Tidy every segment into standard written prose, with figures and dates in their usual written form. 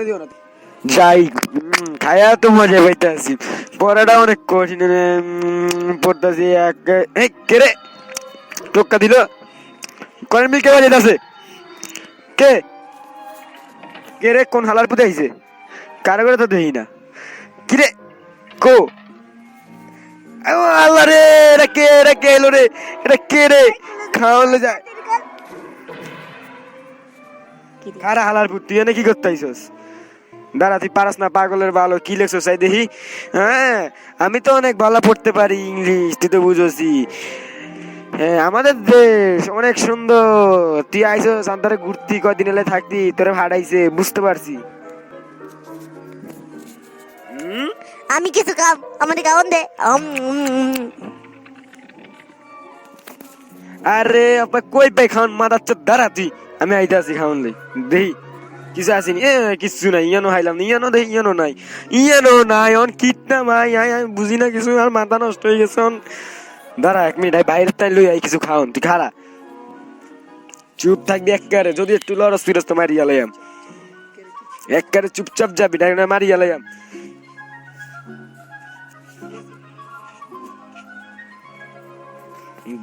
করে দিও না যাই খায়া তো মজা পাইতে আসি পড়াটা অনেক কঠিন পড়তেছি কে রে টোক্কা দিল কয়েন মিল কে বাজে আছে কে কে রে কোন হালার পুঁতে আইছে কারো করে তো দেখি না কি রে কো আল্লাহ রে রে কে এলো রে এটা কে রে খাওয়ালে যায় কারা হালার পুত তুই এনে কি করতে আইছস দাঁড়া তুই পারাস না পাগলের ভালো কি লেখছস তাই দেখি হ্যাঁ আমি তো অনেক ভালো পড়তে পারি ইংলিশ তুই তো বুঝোসি হ্যাঁ আমাদের দেশ অনেক সুন্দর তুই আইছস আন্তরে ঘুরতি কদিন এলে থাকতি তোরে ভাড়াইছে বুঝতে পারছি আমি কিছু কাম আমাদের খাওয়ান দে আরে আপা কই পাই খাওন মাদাচ্ছ দাঁড়া তুই আমি আইতে আছি খাওন লই দেখি কিছু আসেনি কিছু নাই ইয়ানো হাইলাম না ইয়ানো দেখি ইয়ানো নাই অন কিটনা মাই আমি বুঝি না কিছু আর মাথা নষ্ট হয়ে গেছে দাঁড়া 1 মিনিট বাইরের তাই লই আই কিছু খাওন তুই খারা চুপ থাকবি একবারে যদি একটু লড়স ফিরস তো মারিয়া লাইম একবারে চুপচাপ যাবি না মারিয়া লাইম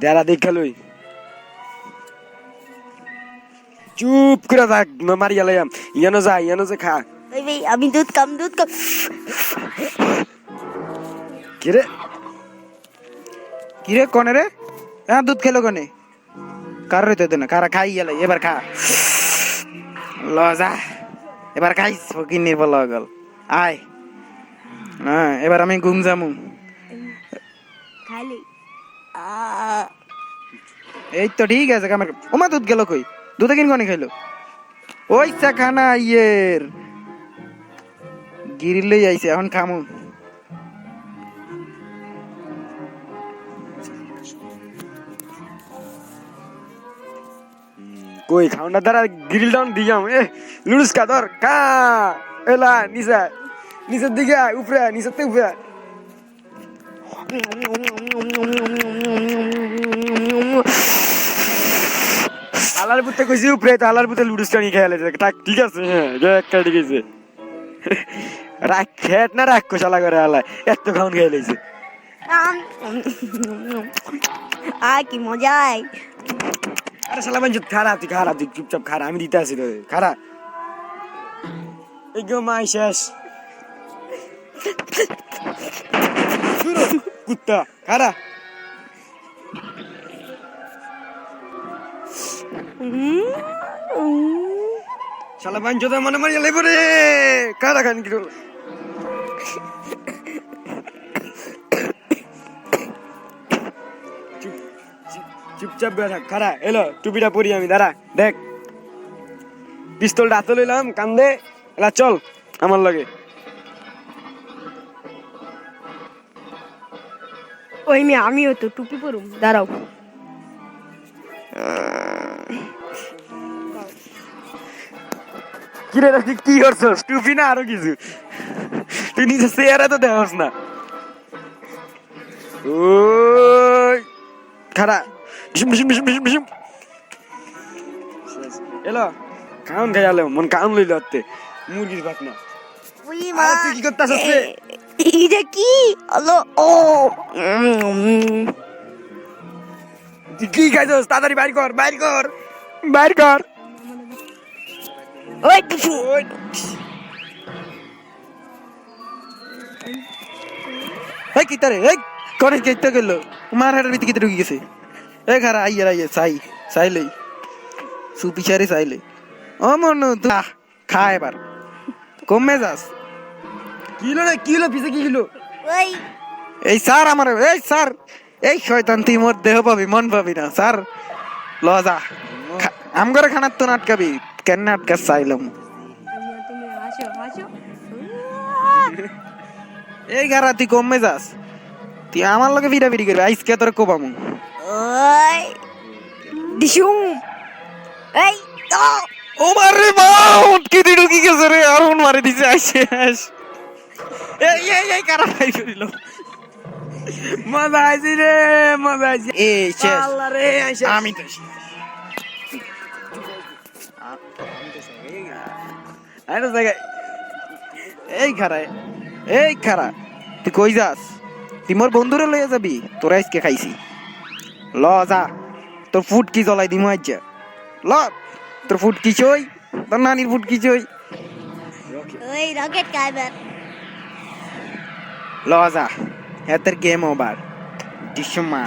দাঁড়া দেখা লই চুপ করে থাক মারিয়া লাইম ইয়ানো যে খা আমি দুধ কাম কিরে কনে রে হ্যাঁ দুধ খেলো কনে কার রইতে দে না কারা খাই গেল এবার খা লজা এবার খাইস ফকির বল গল আয় হ্যাঁ এবার আমি ঘুম যামু খালি এই তো ঠিক আছে আমার ওমা দুধ গেল কই দুধে কিন কনে খাইলো ওই চা খানা ইয়ের গিরিলে আইছে এখন খামু কই খাওনা দ্বারা গ্রিল ডাউন দিয়াম লুডুস কা ধর কা এলা নিচের দিকে উপরে নিচের থেকে উপরে আলার পুতে কইছি উপরে তো আলার পুতে লুডুস টানি খেয়ালে ঠিক আছে হ্যাঁ একটা ঠিক আছে রাখ খেট না রাখ শালা করে আলা এত খাওন খেয়ে লাইছে কি মজাই আরে শালা বাঞ্জু খারা তুই চুপচাপ খারা আমি দিতে আসি তোরে খারা এই গো মাই শেষ শুরু কুত্তা খারা শালা বাঞ্জু তো মনে মারিয়া লাইব রে খারা খান কি চুপচাপ বেড়া খারা এলো টুপিটা পরি আমি দাঁড়া দেখ পিস্তলটা হাতে লইলাম কান্দে এলা চল আমার লগে ওই মেয়ে আমিও তো টুপি পরুম দাঁড়াও কিরে তুই কি করছস টুপি না আরো কিছু তুই নিজে চেয়ারে তো দেখস না ওই খারা বিশম এলো কাউন খাইয়ালে মন কাউন লইল হতে মুরগির ভাত না ওই মা তুই কি করতাছস রে এটা কি হলো ও তুই কি খাইছস তাড়াতাড়ি বাইর কর ওই কিছু এই কিতারে এই করে কেতে গেল মার হাড়ের ভিতরে কিতে ঢুকে গেছে এ খারা আইয়া চাই লই সুপিচারে চাই লই ও মনু তুই খা এবার কমে যাস কিলো পিছে কি কিলো ওই এই স্যার আমার এই স্যার এই শয়তান তুই মোর দেহ পাবি মন পাবি না স্যার লজা আম করে খানার তো নাটকাবি কেন নাটকা চাইলাম তুমি হাসো এই গারা তুই কমে যাস তুই আমার লগে বিড়াবিড়ি করবি আইসকে তোর কোবামু ওই দিশুম এই ও মারে মা উঠকে দি ঢুকি গেছে রে আর ফোন মারি দিছে শেষ এই কারা খাই করিল মজা আইছি রে এই শেষ আল্লাহ রে আমি তো আরে জায়গায় এই খারা তুই কই যাস তুই মোর বন্ধুরে লইয়া যাবি তোরা আজকে খাইছি ল যা তোর ফুটকি জ্বলাই দিমু আজ ল তোর ফুটকি চই তোর নানির ফুটকি চই ওই রকেট কাইবার ল যা হ্যাঁ তোর গেম ওভার ডিসমা